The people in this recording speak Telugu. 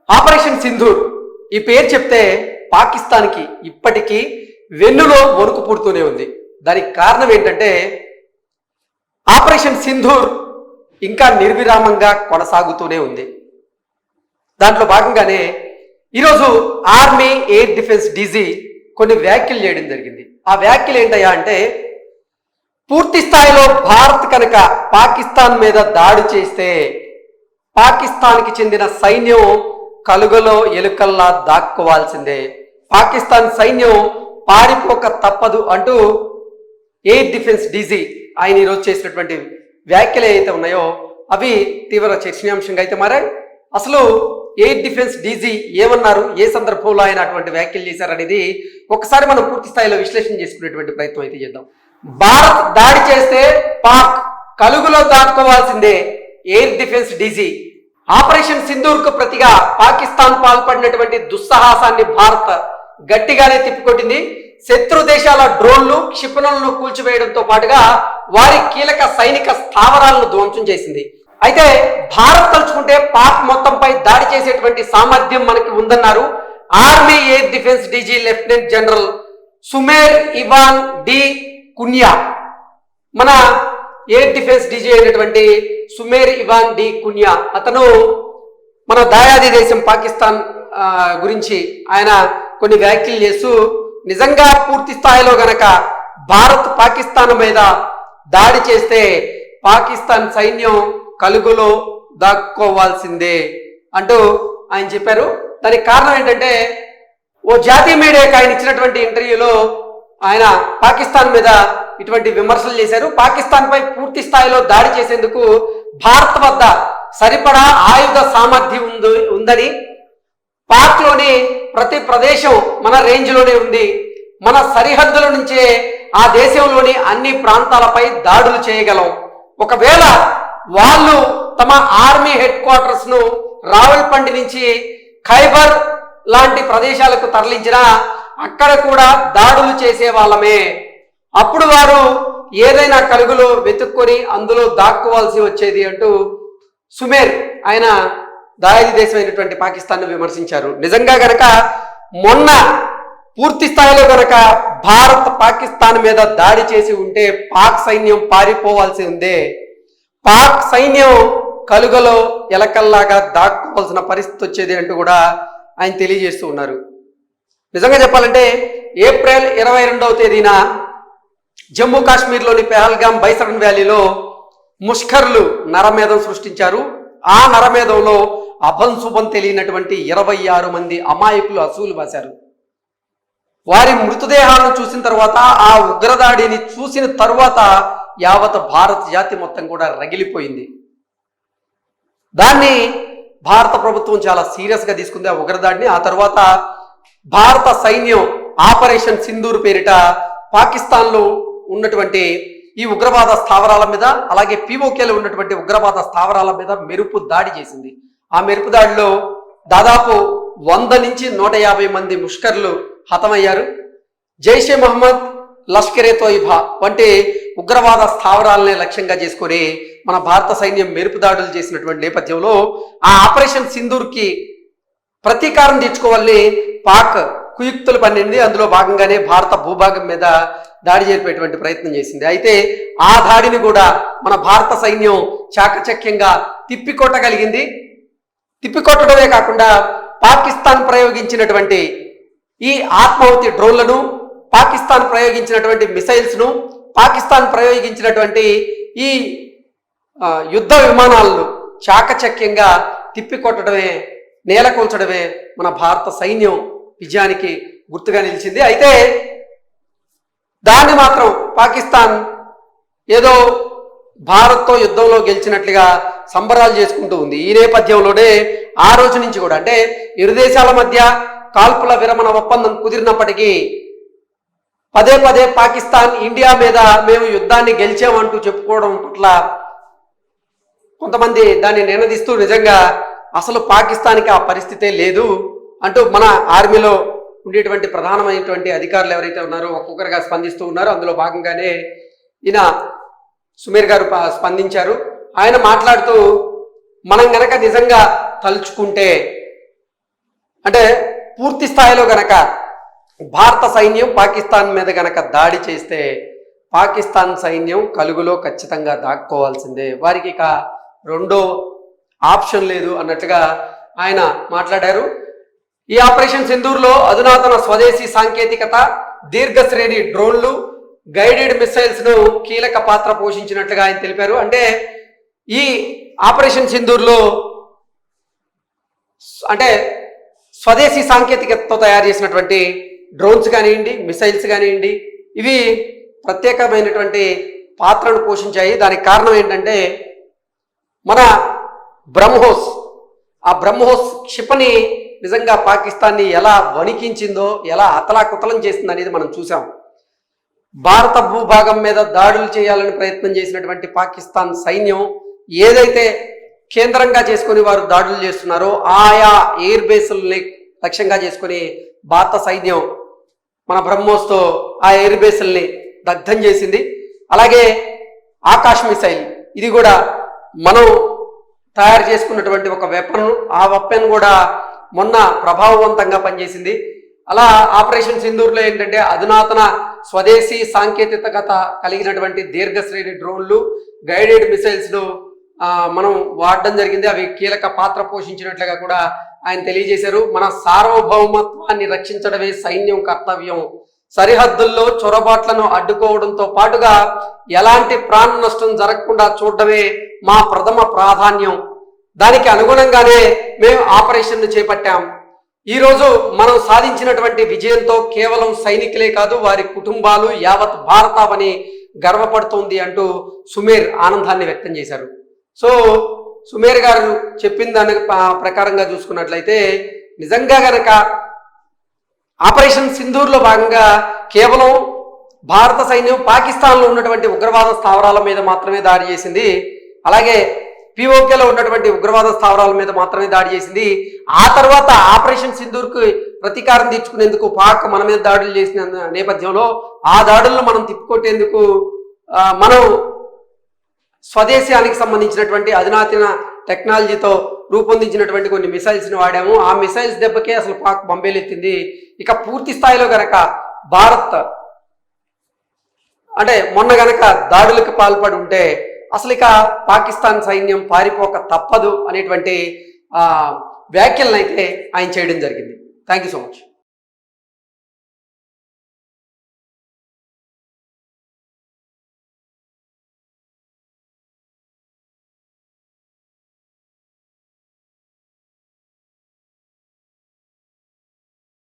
ఆపరేషన్ సింధూర్ ఈ పేరు చెప్తే పాకిస్తాన్కి ఇప్పటికీ వెన్నులో వణుకు పుడుతూనే ఉంది. దానికి కారణం ఏంటంటే ఆపరేషన్ సింధూర్ ఇంకా నిర్విరామంగా కొనసాగుతూనే ఉంది. దాంట్లో భాగంగానే ఈరోజు ఆర్మీ ఎయిర్ డిఫెన్స్ డీజీ కొన్ని వ్యాఖ్యలు చేయడం జరిగింది. ఆ వ్యాఖ్యలు ఏంటయ్యా అంటే, పూర్తి స్థాయిలో భారత్ కనుక పాకిస్తాన్ మీద దాడి చేస్తే పాకిస్తాన్కి చెందిన సైన్యం కలుగలో ఎలుకల్లా దాక్కోవాల్సిందే, పాకిస్తాన్ సైన్యం పారిపోక తప్పదు అంటూ ఎయిర్ డిఫెన్స్ డీజీ ఆయన ఈరోజు చేసినటువంటి వ్యాఖ్యలు ఏవైతే ఉన్నాయో అవి తీవ్ర చర్చనీయాంశంగా అయితే మారాయి. అసలు ఎయిర్ డిఫెన్స్ డీజీ ఏమన్నారు, ఏ సందర్భంలో ఆయన అటువంటి వ్యాఖ్యలు చేశారనేది ఒకసారి మనం పూర్తి స్థాయిలో విశ్లేషణ చేసుకునేటువంటి ప్రయత్నం అయితే చేద్దాం. భారత్ దాడి చేస్తే పాక్ కలుగులో దాక్కోవాల్సిందే, air defence DG. Operation Sindoor కు ప్రతిగా పాకిస్తాన్ పాల్పడినటువంటి దుస్సాహసాన్ని భారత్ గట్టిగానే తిప్పికొట్టింది. శత్రు దేశాల డ్రోన్లు క్షిపణులను కూల్చివేయడంతో పాటుగా వారి కీలక సైనిక స్థావరాలను ధ్వంసం చేసింది. అయితే భారత్ తలుచుకుంటే పాక్ మొత్తంపై దాడి చేసేటువంటి సామర్థ్యం మనకి ఉందన్నారు army air defence DG lieutenant general Sumer Ivan D'Cunha. మన ఎయిర్ డిఫెన్స్ డీజీ అయినటువంటి సుమేర్ ఇవాన్ డి కున్యా అతను మన దాయాది దేశం పాకిస్తాన్ గురించి ఆయన కొన్ని వ్యాఖ్యలు చేస్తూ, నిజంగా పూర్తి స్థాయిలో గనక భారత్ పాకిస్తాన్ మీద దాడి చేస్తే పాకిస్తాన్ సైన్యం కలుగులో దాక్కోవాల్సిందే అంటూ ఆయన చెప్పారు. దానికి కారణం ఏంటంటే, ఓ జాతీయ మీడియాకి ఆయన ఇచ్చినటువంటి ఇంటర్వ్యూలో ఆయన పాకిస్తాన్ మీద ఇటువంటి విమర్శలు చేశారు. పాకిస్తాన్ పై పూర్తి స్థాయిలో దాడి చేసేందుకు భారత్ వద్ద సరిపడా ఆయుధ సామర్థ్యం ఉందని, పాక్లోని ప్రతి ప్రదేశం మన రేంజ్లోనే ఉంది, మన సరిహద్దుల నుంచే ఆ దేశంలోని అన్ని ప్రాంతాలపై దాడులు చేయగలం, ఒకవేళ వాళ్ళు తమ ఆర్మీ హెడ్ క్వార్టర్స్ ను రావల్పిండి నుంచి ఖైబర్ లాంటి ప్రదేశాలకు తరలించినా అక్కడ కూడా దాడులు చేసే వాళ్ళమే, అప్పుడు వారు ఏదైనా కలుగులో వెతుక్కొని అందులో దాక్కోవాల్సి వచ్చేది అంటూ సుమేర్ ఆయన దాయాది దేశమైనటువంటి పాకిస్తాన్ను విమర్శించారు. నిజంగా గనక మొన్న పూర్తి స్థాయిలో గనక భారత్ పాకిస్తాన్ మీద దాడి చేసి ఉంటే పాక్ సైన్యం పారిపోవాల్సి ఉందే, పాక్ సైన్యం కలుగలో ఎలకల్లాగా దాక్కోవాల్సిన పరిస్థితి వచ్చేది అంటూ కూడా ఆయన తెలియజేస్తూ ఉన్నారు. నిజంగా చెప్పాలంటే ఏప్రిల్ 22వ తేదీన జమ్మూ కాశ్మీర్లోని పెహల్గాం బైసరన్ వ్యాలీలో ముష్కర్లు నరమేధం సృష్టించారు. ఆ నరమేధంలో అభంశుభం తెలియనటువంటి 26 మంది అమాయకులు అసూలు బాశారు. వారి మృతదేహాలను చూసిన తర్వాత, ఆ ఉగ్రదాడిని చూసిన తరువాత యావత్ భారత జాతి మొత్తం కూడా రగిలిపోయింది. దాన్ని భారత ప్రభుత్వం చాలా సీరియస్గా తీసుకుంది ఆ ఉగ్రదాడిని. ఆ తర్వాత భారత సైన్యం ఆపరేషన్ సింధూర్ పేరిట పాకిస్తాన్లో ఉన్నటువంటి ఈ ఉగ్రవాద స్థావరాల మీద, అలాగే పీఓకేలో ఉన్నటువంటి ఉగ్రవాద స్థావరాల మీద మెరుపు దాడి చేసింది. ఆ మెరుపు దాడిలో దాదాపు 100 నుంచి 150 మంది ముష్కర్లు హతమయ్యారు. జైషే మహమ్మద్, లష్కరే తోయిబా వంటి ఉగ్రవాద స్థావరాలనే లక్ష్యంగా చేసుకొని మన భారత సైన్యం మెరుపు దాడులు చేసినటువంటి నేపథ్యంలో ఆ ఆపరేషన్ సింధూర్కి ప్రతీకారం తీర్చుకోవాలని పాక్ కుయుక్తులు పన్నింది. అందులో భాగంగానే భారత భూభాగం మీద దాడి జరిపేటువంటి ప్రయత్నం చేసింది. అయితే ఆ దాడిని కూడా మన భారత సైన్యం చాకచక్యంగా తిప్పికొట్టగలిగింది. తిప్పికొట్టడమే కాకుండా పాకిస్తాన్ ప్రయోగించినటువంటి ఈ ఆత్మాహుతి డ్రోన్లను, పాకిస్తాన్ ప్రయోగించినటువంటి మిసైల్స్ను, పాకిస్తాన్ ప్రయోగించినటువంటి ఈ యుద్ధ విమానాలను చాకచక్యంగా తిప్పికొట్టడమే, నేలకొల్చడమే మన భారత సైన్యం విజయానికి గుర్తుగా నిలిచింది. అయితే దాన్ని మాత్రం పాకిస్తాన్ ఏదో భారత్తో యుద్ధంలో గెలిచినట్లుగా సంబరాలు చేసుకుంటూ ఉంది. ఈ నేపథ్యంలోనే ఆ రోజు నుంచి కూడా, అంటే ఇరు దేశాల మధ్య కాల్పుల విరమణ ఒప్పందం కుదిరినప్పటికీ పదే పదే పాకిస్తాన్ ఇండియా మీద మేము యుద్ధాన్ని గెలిచామంటూ చెప్పుకోవడం పట్ల కొంతమంది దాన్ని నినదిస్తూ, నిజంగా అసలు పాకిస్తాన్కి ఆ పరిస్థితే లేదు అంటూ మన ఆర్మీలో ఉండేటువంటి ప్రధానమైనటువంటి అధికారులు ఎవరైతే ఉన్నారో ఒక్కొక్కరుగా స్పందిస్తూ ఉన్నారు. అందులో భాగంగానే ఈయన సుమేర్ గారు స్పందించారు. ఆయన మాట్లాడుతూ, మనం గనక నిజంగా తలుచుకుంటే అంటే పూర్తి స్థాయిలో గనక భారత సైన్యం పాకిస్తాన్ మీద గనక దాడి చేస్తే పాకిస్తాన్ సైన్యం కలుగులో ఖచ్చితంగా దాక్కోవాల్సిందే, వారికి ఇక రెండో ఆప్షన్ లేదు అన్నట్టుగా ఆయన మాట్లాడారు. ఈ ఆపరేషన్ సింధూర్లో అధునాతన స్వదేశీ సాంకేతికత, దీర్ఘశ్రేణి డ్రోన్లు, గైడెడ్ మిసైల్స్ ను కీలక పాత్ర పోషించినట్లుగా ఆయన తెలిపారు. అంటే ఈ ఆపరేషన్ సింధూర్లో అంటే స్వదేశీ సాంకేతికతతో తయారు చేసినటువంటి డ్రోన్స్ కానివ్వండి, మిసైల్స్ కానివ్వండి, ఇవి ప్రత్యేకమైనటువంటి పాత్రను పోషించాయి. దానికి కారణం ఏంటంటే మన బ్రహ్మోస్, ఆ బ్రహ్మోస్ క్షిపణి నిజంగా పాకిస్తాన్ని ఎలా వణికించిందో, ఎలా అతలాకుతలం చేసింది అనేది మనం చూసాం. భారత భూభాగం మీద దాడులు చేయాలని ప్రయత్నం చేసినటువంటి పాకిస్తాన్ సైన్యం ఏదైతే కేంద్రంగా చేసుకొని వారు దాడులు చేస్తున్నారో ఆయా ఎయిర్ బేస్లని లక్ష్యంగా చేసుకొని భారత సైన్యం మన బ్రహ్మోస్తో ఆ ఎయిర్ బేస్ల్ని దగ్ధం చేసింది. అలాగే ఆకాశ్ మిసైల్, ఇది కూడా మనం తయారు చేసుకున్నటువంటి ఒక వెపన్, ఆ వెపన్ కూడా మొన్న ప్రభావవంతంగా పనిచేసింది. అలా ఆపరేషన్ సింధూర్లో ఏంటంటే అధునాతన స్వదేశీ సాంకేతికత కలిగినటువంటి దీర్ఘశ్రేణి డ్రోన్లు, గైడెడ్ మిసైల్స్ను మనం వాడడం జరిగింది. అవి కీలక పాత్ర పోషించినట్లుగా కూడా ఆయన తెలియజేశారు. మన సార్వభౌమత్వాన్ని రక్షించడమే సైన్యం కర్తవ్యం, సరిహద్దుల్లో చొరబాట్లను అడ్డుకోవడంతో పాటుగా ఎలాంటి ప్రాణ నష్టం జరగకుండా చూడడమే మా ప్రథమ ప్రాధాన్యం. దానికి అనుగుణంగానే మేము ఆపరేషన్ను చేపట్టాం. ఈరోజు మనం సాధించినటువంటి విజయంతో కేవలం సైనికులే కాదు, వారి కుటుంబాలు, యావత్ భారతావని గర్వపడుతోంది అంటూ సుమేర్ ఆనందాన్ని వ్యక్తం చేశారు. సో సుమేర్ గారు చెప్పిన దాని ప్రకారంగా చూసుకున్నట్లయితే నిజంగా గనక ఆపరేషన్ సింధూర్లో భాగంగా కేవలం భారత సైన్యం పాకిస్తాన్లో ఉన్నటువంటి ఉగ్రవాద స్థావరాల మీద మాత్రమే దాడి చేసింది. అలాగే పిఓకేలో ఉన్నటువంటి ఉగ్రవాద స్థావరాల మీద మాత్రమే దాడి చేసింది. ఆ తర్వాత ఆపరేషన్ సింధూర్కు ప్రతీకారం తీర్చుకునేందుకు పాక్ మన మీద దాడులు చేసిన నేపథ్యంలో ఆ దాడులను మనం తిప్పికొట్టేందుకు మనం స్వదేశానికి సంబంధించినటువంటి అధునాతన టెక్నాలజీతో రూపొందించినటువంటి కొన్ని మిసైల్స్ని వాడాము. ఆ మిసైల్స్ దెబ్బకే అసలు పాక్ బంబేలెత్తింది. ఇక పూర్తి స్థాయిలో గనక భారత్ అంటే మొన్న గనక దాడులకు పాల్పడి ఉంటే అసలు ఇక పాకిస్తాన్ సైన్యం పారిపోక తప్పదు అనేటువంటి వ్యాఖ్యలను అయితే ఆయన చేయడం జరిగింది. Thank you so much.